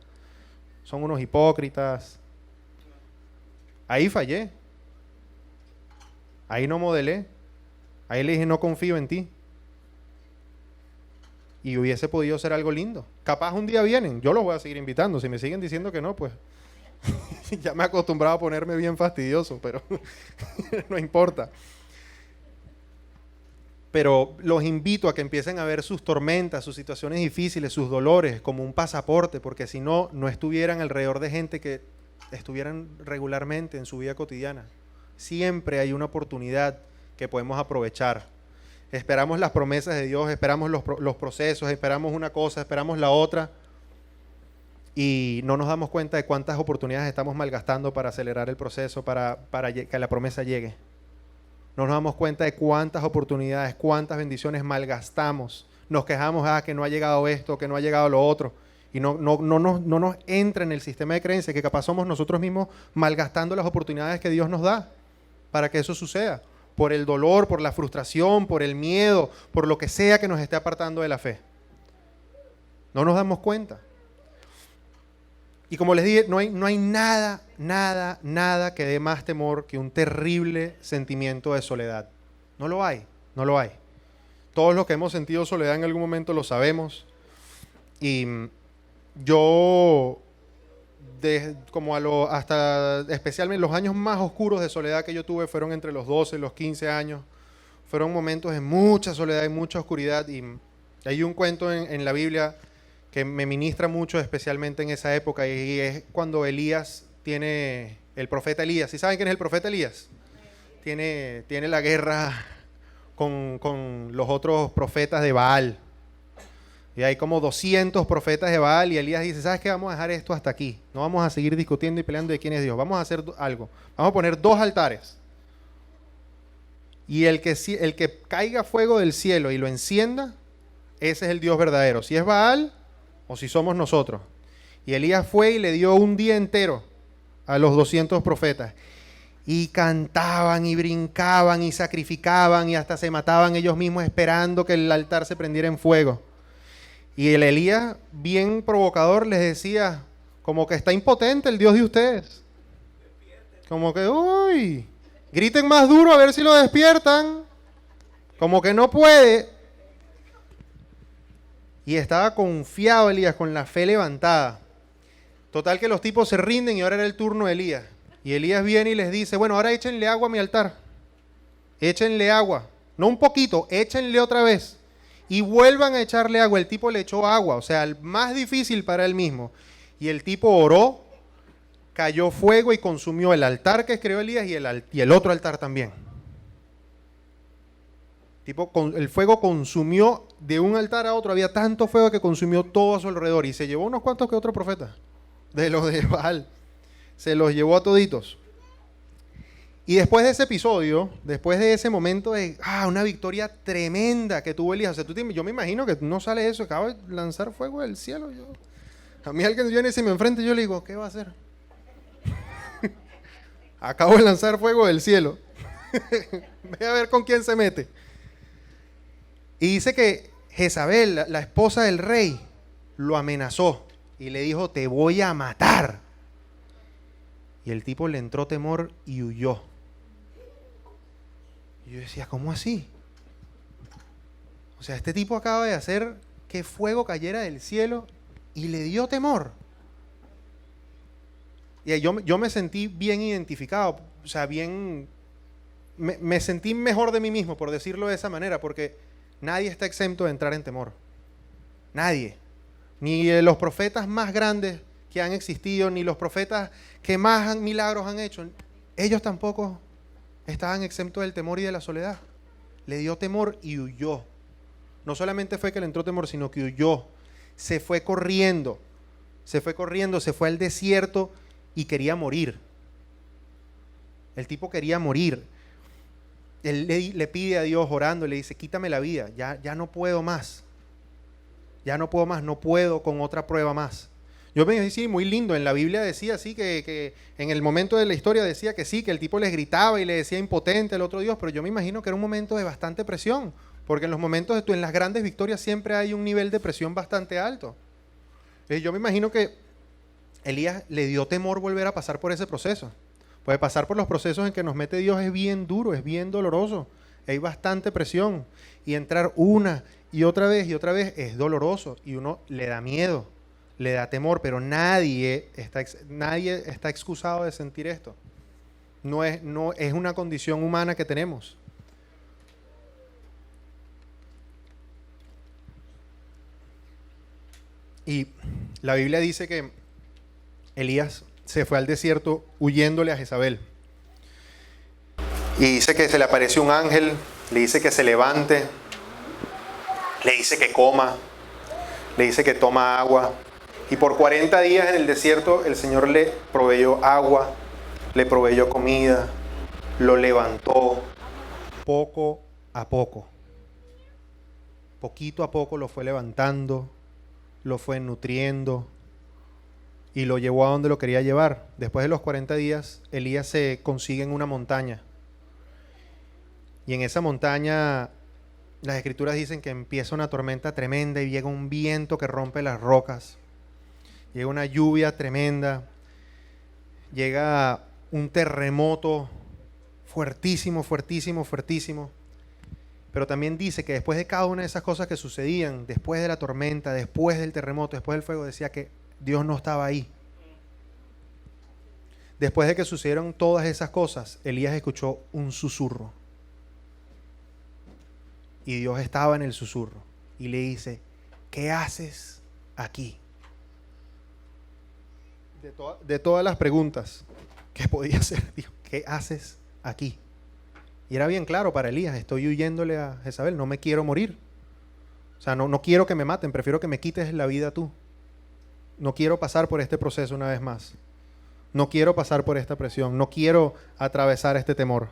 Son unos hipócritas. Ahí fallé. Ahí no modelé. Ahí le dije, no confío en ti. Y hubiese podido ser algo lindo. Capaz un día vienen, yo los voy a seguir invitando. Si me siguen diciendo que no, pues ya me he acostumbrado a ponerme bien fastidioso, pero no importa. Pero los invito a que empiecen a ver sus tormentas, sus situaciones difíciles, sus dolores como un pasaporte, porque si no, no estuvieran alrededor de gente que estuvieran regularmente en su vida cotidiana. Siempre hay una oportunidad que podemos aprovechar. Esperamos las promesas de Dios, esperamos los procesos, esperamos una cosa, esperamos la otra, y no nos damos cuenta de cuántas oportunidades estamos malgastando para acelerar el proceso, para que la promesa llegue. No nos damos cuenta de cuántas oportunidades, cuántas bendiciones malgastamos. Nos quejamos, que no ha llegado esto, que no ha llegado lo otro. Y no nos entra en el sistema de creencia que capaz somos nosotros mismos malgastando las oportunidades que Dios nos da para que eso suceda. Por el dolor, por la frustración, por el miedo, por lo que sea que nos esté apartando de la fe. No nos damos cuenta. Y como les dije, no hay nada que dé más temor que un terrible sentimiento de soledad. No lo hay. Todos los que hemos sentido soledad en algún momento lo sabemos. Y yo, hasta especialmente los años más oscuros de soledad que yo tuve fueron entre los 12 y los 15 años. Fueron momentos de mucha soledad y mucha oscuridad. Y hay un cuento en la Biblia que me ministra mucho, especialmente en esa época, y es cuando el profeta Elías. ¿Sí saben quién es el profeta Elías? Tiene la guerra con los otros profetas de Baal. Y hay como 200 profetas de Baal, y Elías dice, ¿sabes qué? Vamos a dejar esto hasta aquí. No vamos a seguir discutiendo y peleando de quién es Dios. Vamos a hacer algo. Vamos a poner 2 altares. Y el que caiga fuego del cielo y lo encienda, ese es el Dios verdadero. Si es Baal o si somos nosotros. Y Elías fue y le dio un día entero a los 200 profetas. Y cantaban y brincaban y sacrificaban y hasta se mataban ellos mismos esperando que el altar se prendiera en fuego. Y el Elías, bien provocador, les decía, como que está impotente el Dios de ustedes. Como que, uy, griten más duro a ver si lo despiertan. Como que no puede. Y estaba confiado Elías, con la fe levantada. Total que los tipos se rinden y ahora era el turno de Elías. Y Elías viene y les dice, bueno, ahora échenle agua a mi altar. Échenle agua. No un poquito, échenle otra vez. Y vuelvan a echarle agua. El tipo le echó agua, o sea, el más difícil para él mismo. Y el tipo oró, cayó fuego y consumió el altar que creó Elías y el otro altar también. El fuego consumió de un altar a otro, había tanto fuego que consumió todo a su alrededor y se llevó unos cuantos que otro profeta de los de Baal, se los llevó a toditos. Y después de ese episodio, después de ese momento de una victoria tremenda que tuvo Elías, o sea, yo me imagino que no sale eso, acaba de lanzar fuego del cielo. A mí alguien viene y se me enfrenta y yo le digo, ¿qué va a hacer? Acabo de lanzar fuego del cielo. Ve a ver con quién se mete. Y dice que Jezabel, la esposa del rey, lo amenazó y le dijo, te voy a matar. Y el tipo le entró temor y huyó. Y yo decía, ¿cómo así? O sea, este tipo acaba de hacer que fuego cayera del cielo y le dio temor. Y yo me sentí bien identificado, o sea, me sentí mejor de mí mismo, por decirlo de esa manera, porque nadie está exento de entrar en temor. Nadie. Ni los profetas más grandes que han existido, ni los profetas que más milagros han hecho. Ellos tampoco estaban exentos del temor y de la soledad. Le dio temor y huyó. no solamente fue que le entró temor, sino que huyó, se fue corriendo, se fue al desierto y quería morir. El tipo quería morir. Él le pide a Dios orando, le dice, quítame la vida, ya no puedo más. Ya no puedo más, no puedo con otra prueba más. Yo me dije, sí, muy lindo. En la Biblia decía así que en el momento de la historia decía que sí, que el tipo les gritaba y le decía impotente al otro Dios, pero yo me imagino que era un momento de bastante presión, porque en los momentos en las grandes victorias siempre hay un nivel de presión bastante alto. Yo me imagino que Elías le dio temor volver a pasar por ese proceso. Pues pasar por los procesos en que nos mete Dios es bien duro, es bien doloroso. Hay bastante presión. Y entrar una y otra vez es doloroso. Y uno le da miedo, le da temor, pero nadie está excusado de sentir esto. No es una condición humana que tenemos. Y la Biblia dice que Elías se fue al desierto huyéndole a Jezabel. Y dice que se le apareció un ángel, le dice que se levante, le dice que coma, le dice que toma agua. Y por 40 días en el desierto el Señor le proveyó agua, le proveyó comida, lo levantó poco a poco. Poquito a poco lo fue levantando, lo fue nutriendo y lo llevó a donde lo quería llevar. Después de los 40 días, Elías se consigue en una montaña. Y en esa montaña, las escrituras dicen que empieza una tormenta tremenda y llega un viento que rompe las rocas. Llega una lluvia tremenda. Llega un terremoto fuertísimo, fuertísimo, fuertísimo. Pero también dice que después de cada una de esas cosas que sucedían, después de la tormenta, después del terremoto, después del fuego, decía que Dios no estaba ahí. Después de que sucedieron todas esas cosas, Elías escuchó un susurro. Y Dios estaba en el susurro. Y le dice, ¿qué haces aquí? De todas las preguntas que podía hacer, Dios, ¿qué haces aquí? Y era bien claro para Elías, estoy huyéndole a Jezabel, no me quiero morir. O sea, no quiero que me maten, prefiero que me quites la vida tú. No quiero pasar por este proceso una vez más. No quiero pasar por esta presión, no quiero atravesar este temor.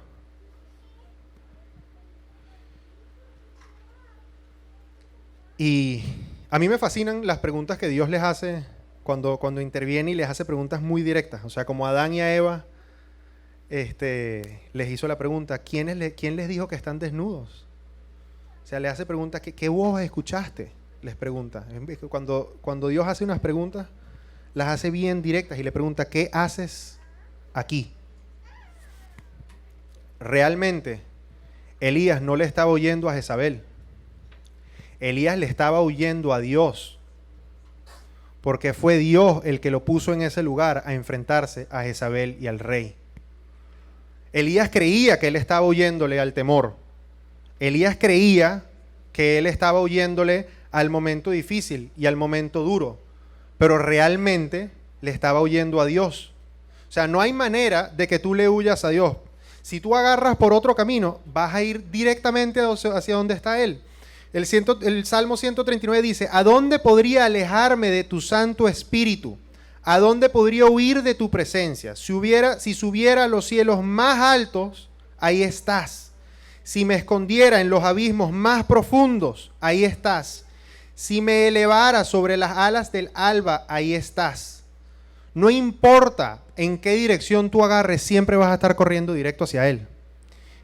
Y a mí me fascinan las preguntas que Dios les hace cuando interviene y les hace preguntas muy directas. O sea, como Adán y a Eva les hizo la pregunta, ¿quién les dijo que están desnudos? O sea, le hace preguntas, ¿qué voz escuchaste? Les pregunta. Cuando Dios hace unas preguntas, las hace bien directas y le pregunta, ¿qué haces aquí? Realmente, Elías no le estaba huyendo a Jezabel. Elías le estaba huyendo a Dios, porque fue Dios el que lo puso en ese lugar a enfrentarse a Jezabel y al rey. Elías creía que él estaba huyéndole al temor. Elías creía que él estaba huyéndole al momento difícil y al momento duro, pero realmente le estaba huyendo a Dios. O sea, no hay manera de que tú le huyas a Dios. Si tú agarras por otro camino, vas a ir directamente hacia donde está Él. El Salmo 139 dice, ¿a dónde podría alejarme de tu Santo Espíritu? ¿A dónde podría huir de tu presencia? Si subiera a los cielos más altos, ahí estás. Si me escondiera en los abismos más profundos, ahí estás. Si me elevara sobre las alas del alba, ahí estás. No importa en qué dirección tú agarres, siempre vas a estar corriendo directo hacia Él.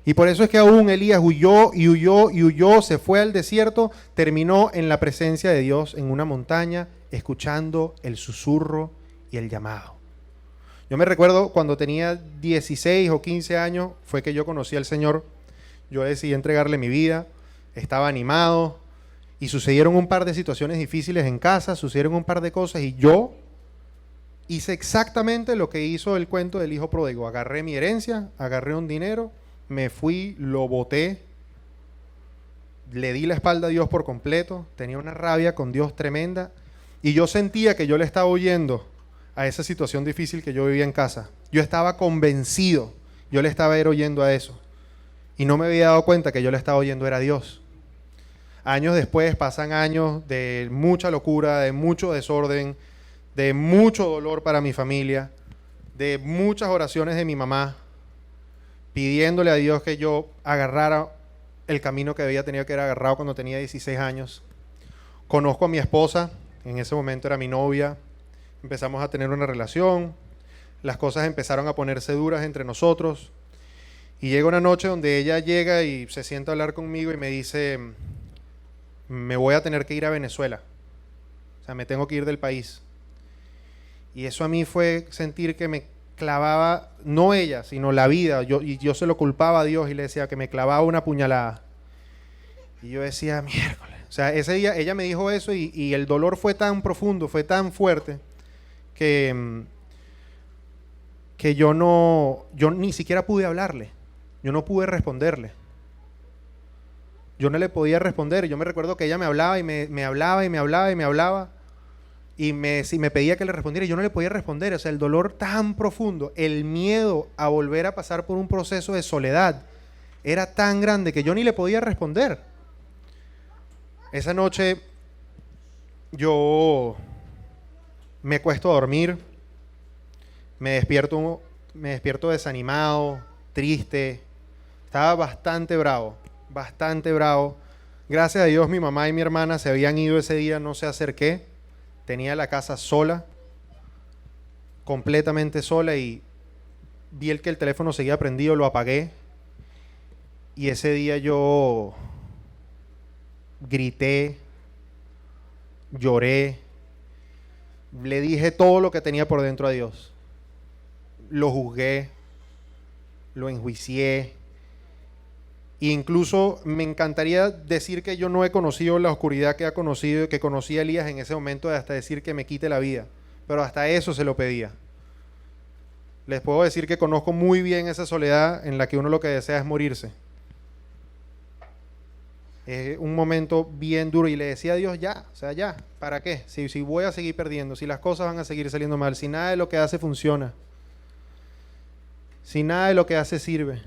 Y por eso es que aún Elías huyó y huyó y huyó, se fue al desierto, terminó en la presencia de Dios en una montaña, escuchando el susurro y el llamado. Yo me recuerdo cuando tenía 16 o 15 años, fue que yo conocí al Señor. Yo decidí entregarle mi vida, estaba animado y sucedieron un par de situaciones difíciles en casa, sucedieron un par de cosas y yo hice exactamente lo que hizo el cuento del hijo pródigo. Agarré mi herencia, agarré un dinero, me fui, lo boté, le di la espalda a Dios por completo, tenía una rabia con Dios tremenda y yo sentía que yo le estaba huyendo a esa situación difícil que yo vivía en casa. Yo estaba convencido, yo le estaba oyendo a eso y no me había dado cuenta que yo le estaba oyendo era a Dios. Años después pasan años de mucha locura, de mucho desorden, de mucho dolor para mi familia, de muchas oraciones de mi mamá, pidiéndole a Dios que yo agarrara el camino que había tenido que haber agarrado cuando tenía 16 años. Conozco a mi esposa, en ese momento era mi novia, empezamos a tener una relación, las cosas empezaron a ponerse duras entre nosotros, y llega una noche donde ella llega y se sienta a hablar conmigo y me dice, me voy a tener que ir a Venezuela, o sea, me tengo que ir del país. Y eso a mí fue sentir que me clavaba, no ella, sino la vida. Yo se lo culpaba a Dios y le decía que me clavaba una puñalada. Y yo decía, miércoles. O sea, ese día ella me dijo eso y el dolor fue tan profundo, fue tan fuerte, que yo ni siquiera pude hablarle. Yo no pude responderle. Yo no le podía responder. Yo me recuerdo que ella me hablaba y me hablaba y me hablaba y me hablaba. Y si me pedía que le respondiera, yo no le podía responder. O sea, el dolor tan profundo, el miedo a volver a pasar por un proceso de soledad, era tan grande que yo ni le podía responder. Esa noche yo me cuesto a dormir, me despierto desanimado, triste, estaba bastante bravo, bastante bravo. Gracias a Dios mi mamá y mi hermana se habían ido ese día, no sé hacer qué. Tenía la casa sola, completamente sola, y vi que el teléfono seguía prendido, lo apagué. Y ese día yo grité, lloré, le dije todo lo que tenía por dentro a Dios. Lo juzgué, lo enjuicié. E incluso me encantaría decir que yo no he conocido la oscuridad que conocía Elías en ese momento, de hasta decir que me quite la vida. Pero hasta eso se lo pedía. Les puedo decir que conozco muy bien esa soledad en la que uno lo que desea es morirse. Es un momento bien duro y le decía a Dios, ya, o sea, ya, ¿para qué? Si voy a seguir perdiendo, si las cosas van a seguir saliendo mal, si nada de lo que hace funciona, si nada de lo que hace sirve.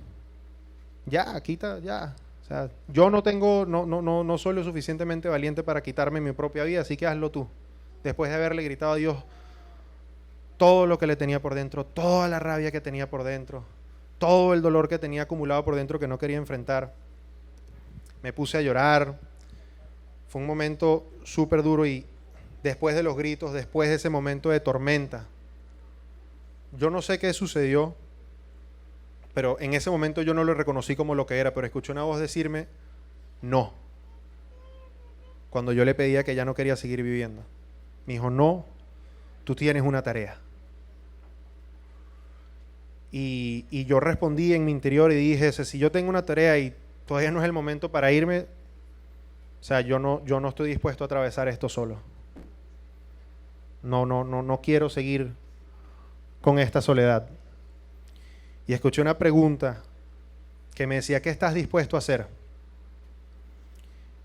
Ya, quita, ya. O sea, yo no soy lo suficientemente valiente para quitarme mi propia vida, así que hazlo tú. Después de haberle gritado a Dios todo lo que le tenía por dentro, toda la rabia que tenía por dentro, todo el dolor que tenía acumulado por dentro que no quería enfrentar, me puse a llorar. Fue un momento súper duro y después de los gritos, después de ese momento de tormenta, yo no sé qué sucedió, pero en ese momento yo no lo reconocí como lo que era, pero escuché una voz decirme, no. Cuando yo le pedía que ya no quería seguir viviendo. Me dijo, no, tú tienes una tarea. Y yo respondí en mi interior y dije, si yo tengo una tarea y todavía no es el momento para irme, o sea, yo no estoy dispuesto a atravesar esto solo. No quiero seguir con esta soledad. Y escuché una pregunta que me decía, ¿qué estás dispuesto a hacer?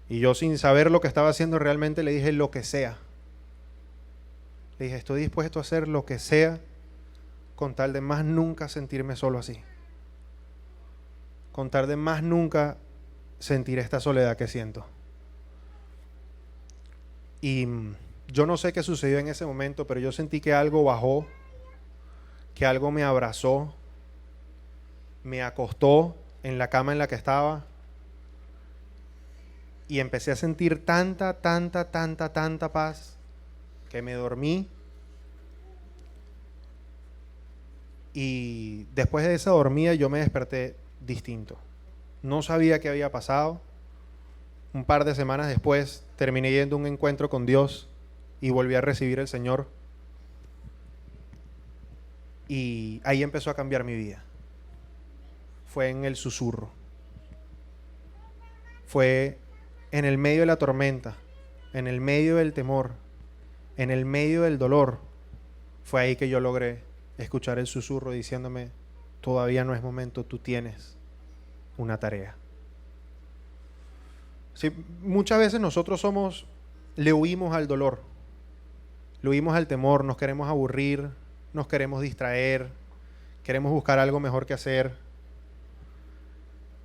Y yo, sin saber lo que estaba haciendo realmente, le dije, lo que sea. Le dije, estoy dispuesto a hacer lo que sea con tal de más nunca sentirme solo así. Con tal de más nunca sentir esta soledad que siento. Y yo no sé qué sucedió en ese momento, pero yo sentí que algo bajó, que algo me abrazó, me acostó en la cama en la que estaba y empecé a sentir tanta paz que me dormí. Y después de esa dormida yo me desperté distinto. No sabía qué había pasado. Un par de semanas después terminé yendo a un encuentro con Dios y volví a recibir al Señor. Y ahí empezó a cambiar mi vida. Fue en el susurro. Fue en el medio de la tormenta, en el medio del temor, en el medio del dolor. Fue ahí que yo logré escuchar el susurro diciéndome, todavía no es momento, tú tienes una tarea. Sí, muchas veces nosotros le huimos al dolor, le huimos al temor, nos queremos aburrir, nos queremos distraer, queremos buscar algo mejor que hacer,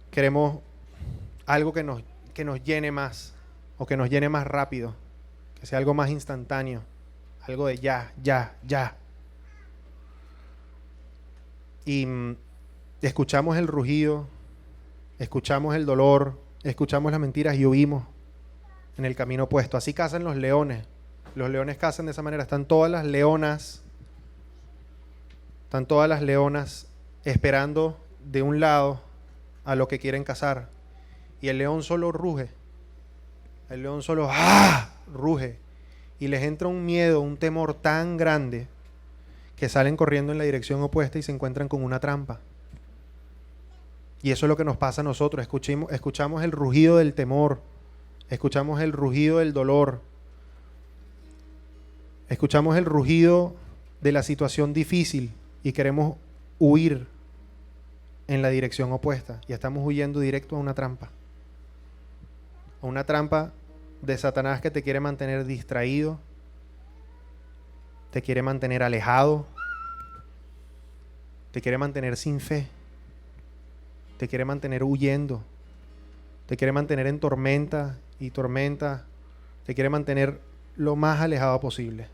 queremos algo que nos llene más. o que nos llene más rápido, que sea algo más instantáneo, algo de ya, ya, ya. Y escuchamos el rugido, escuchamos el dolor, escuchamos las mentiras y huimos en el camino opuesto. Así cazan los leones. Los leones cazan de esa manera. Están todas las leonas esperando de un lado a lo que quieren cazar. Y el león solo ruge. El león solo ruge. Y les entra un miedo, un temor tan grande que salen corriendo en la dirección opuesta y se encuentran con una trampa. Y eso es lo que nos pasa a nosotros. Escuchamos el rugido del temor. Escuchamos el rugido del dolor. Escuchamos el rugido de la situación difícil y queremos huir en la dirección opuesta. Y estamos huyendo directo a una trampa. A una trampa de Satanás que te quiere mantener distraído, te quiere mantener alejado, te quiere mantener sin fe, te quiere mantener huyendo, te quiere mantener en tormenta y tormenta, te quiere mantener lo más alejado posible.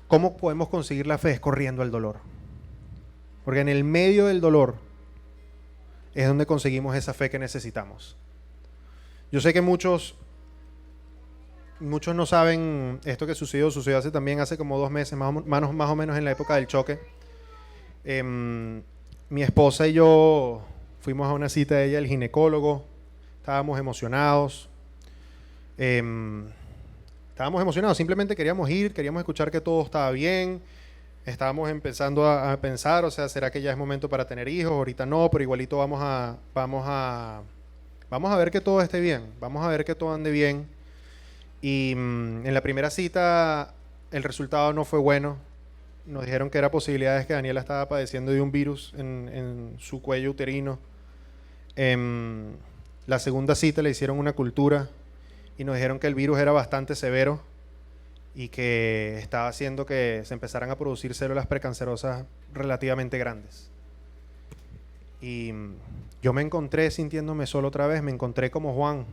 ¿Cómo podemos conseguir la fe? Es corriendo al dolor. Porque en el medio del dolor es donde conseguimos esa fe que necesitamos. Yo sé que muchos no saben esto que sucedió hace como 2 meses, más o menos en la época del choque. Mi esposa y yo fuimos a una cita de ella, el ginecólogo. Estábamos emocionados. Simplemente queríamos ir, queríamos escuchar que todo estaba bien. Estábamos empezando a pensar, ¿será que ya es momento para tener hijos? Ahorita no, pero igualito vamos a ver que todo esté bien, vamos a ver que todo ande bien. Y en la primera cita el resultado no fue bueno. Nos dijeron que era posibilidades que Daniela estaba padeciendo de un virus en su cuello uterino. La segunda cita le hicieron una cultura y nos dijeron que el virus era bastante severo y que estaba haciendo que se empezaran a producir células precancerosas relativamente grandes. Y yo me encontré sintiéndome solo otra vez, me encontré como Juan,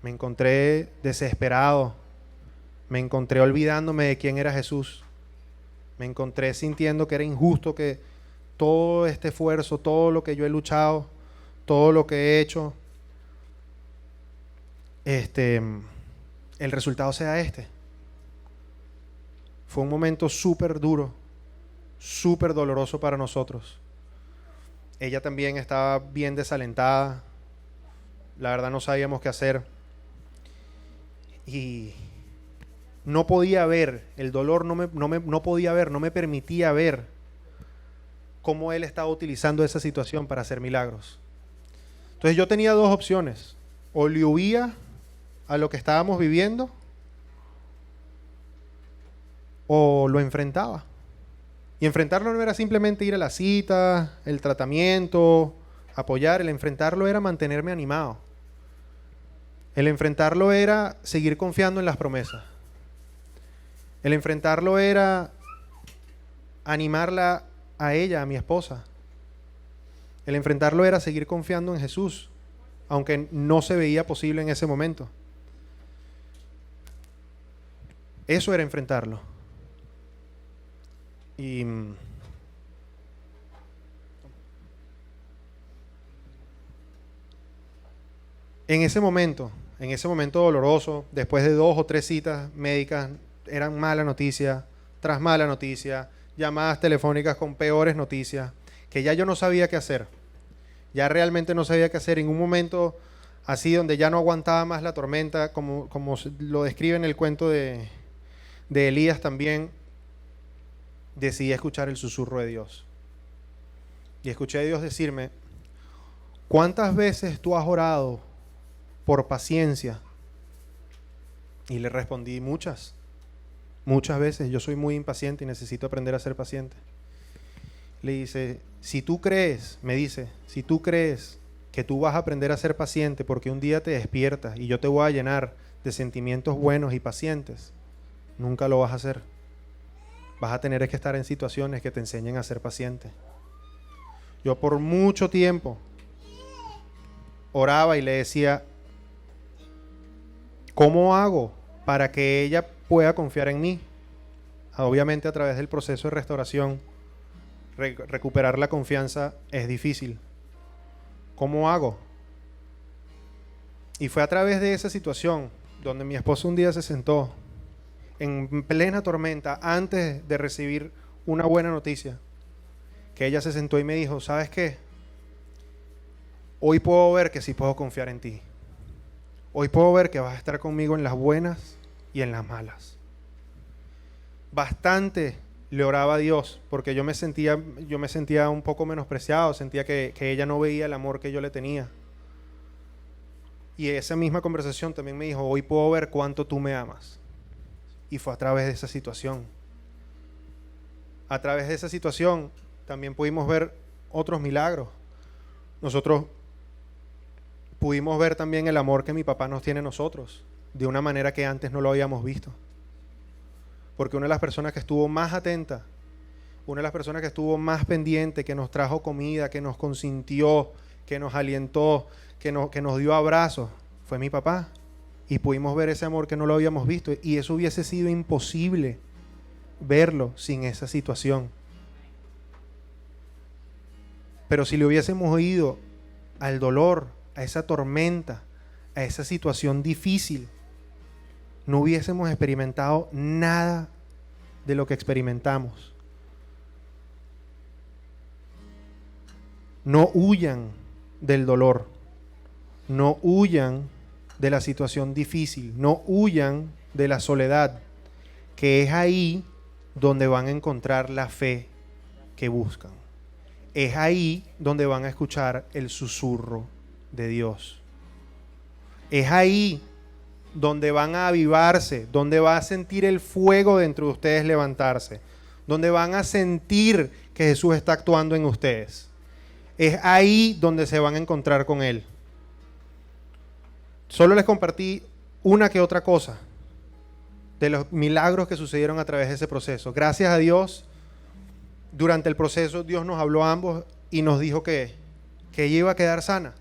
me encontré desesperado, me encontré olvidándome de quién era Jesús, me encontré sintiendo que era injusto que todo este esfuerzo, todo lo que yo he luchado, todo lo que he hecho, el resultado sea este. Fue un momento súper duro, súper doloroso para nosotros. Ella también estaba bien desalentada. La verdad no sabíamos qué hacer. Y no podía ver, el dolor no me permitía ver cómo él estaba utilizando esa situación para hacer milagros. Entonces yo tenía 2 opciones. O le huía a lo que estábamos viviendo o lo enfrentaba. Y enfrentarlo no era simplemente ir a la cita, el tratamiento, apoyar. El enfrentarlo era mantenerme animado. El enfrentarlo era seguir confiando en las promesas. El enfrentarlo era animarla a ella, a mi esposa. El enfrentarlo era seguir confiando en Jesús, aunque no se veía posible en ese momento. Eso era enfrentarlo. Y en ese momento doloroso, después de 2 o 3 citas médicas, eran mala noticia tras mala noticia, llamadas telefónicas con peores noticias, que ya yo no sabía qué hacer. Ya realmente no sabía qué hacer. En un momento así donde ya no aguantaba más la tormenta, como lo describe en el cuento de Elías también, decidí escuchar el susurro de Dios. Y escuché a Dios decirme: ¿cuántas veces tú has orado por paciencia? Y le respondí: muchas veces. Yo soy muy impaciente y necesito aprender a ser paciente. Le dice: me dice, si tú crees que tú vas a aprender a ser paciente porque un día te despiertas y yo te voy a llenar de sentimientos buenos y pacientes, nunca lo vas a hacer. Vas a tener que estar en situaciones que te enseñen a ser paciente. Yo por mucho tiempo oraba y le decía: ¿Cómo hago para que ella pueda confiar en mí? Obviamente a través del proceso de restauración, recuperar la confianza es difícil. ¿Cómo hago? Y fue a través de esa situación donde mi esposo un día se sentó en plena tormenta antes de recibir una buena noticia, que ella se sentó y me dijo, ¿sabes qué? Hoy puedo ver que sí puedo confiar en ti. Hoy puedo ver que vas a estar conmigo en las buenas y en las malas. Bastante le oraba a Dios porque yo me sentía un poco menospreciado, sentía que ella no veía el amor que yo le tenía. Y esa misma conversación también me dijo, hoy puedo ver cuánto tú me amas. Y fue a través de esa situación. A través de esa situación también pudimos ver otros milagros. Nosotros pudimos ver también el amor que mi papá nos tiene a nosotros, de una manera que antes no lo habíamos visto. Porque una de las personas que estuvo más atenta, una de las personas que estuvo más pendiente, que nos trajo comida, que nos consintió, que nos alientó, que nos dio abrazos, fue mi papá. Y pudimos ver ese amor que no lo habíamos visto. Y eso hubiese sido imposible verlo sin esa situación. Pero si le hubiésemos ido al dolor, a esa tormenta, a esa situación difícil, no hubiésemos experimentado nada de lo que experimentamos. No huyan del dolor, no huyan de la situación difícil, no huyan de la soledad, que es ahí donde van a encontrar la fe que buscan. Es ahí donde van a escuchar el susurro de Dios. Es ahí donde van a avivarse, donde va a sentir el fuego dentro de ustedes levantarse, donde van a sentir que Jesús está actuando en ustedes. Es ahí donde se van a encontrar con Él. Solo les compartí una que otra cosa de los milagros que sucedieron a través de ese proceso. Gracias a Dios, durante el proceso Dios nos habló a ambos y nos dijo que ella iba a quedar sana,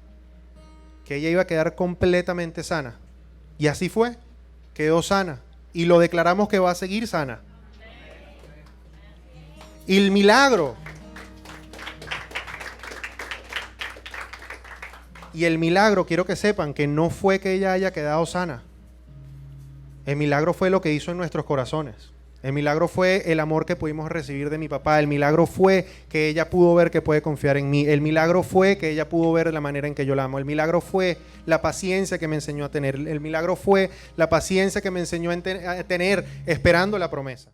que ella iba a quedar completamente sana. Y así fue, quedó sana. Y lo declaramos que va a seguir sana. Y el milagro. Y el milagro, quiero que sepan que no fue que ella haya quedado sana. El milagro fue lo que hizo en nuestros corazones. El milagro fue el amor que pudimos recibir de mi papá. El milagro fue que ella pudo ver que puede confiar en mí. El milagro fue que ella pudo ver la manera en que yo la amo. El milagro fue la paciencia que me enseñó a tener. El milagro fue la paciencia que me enseñó a tener esperando la promesa.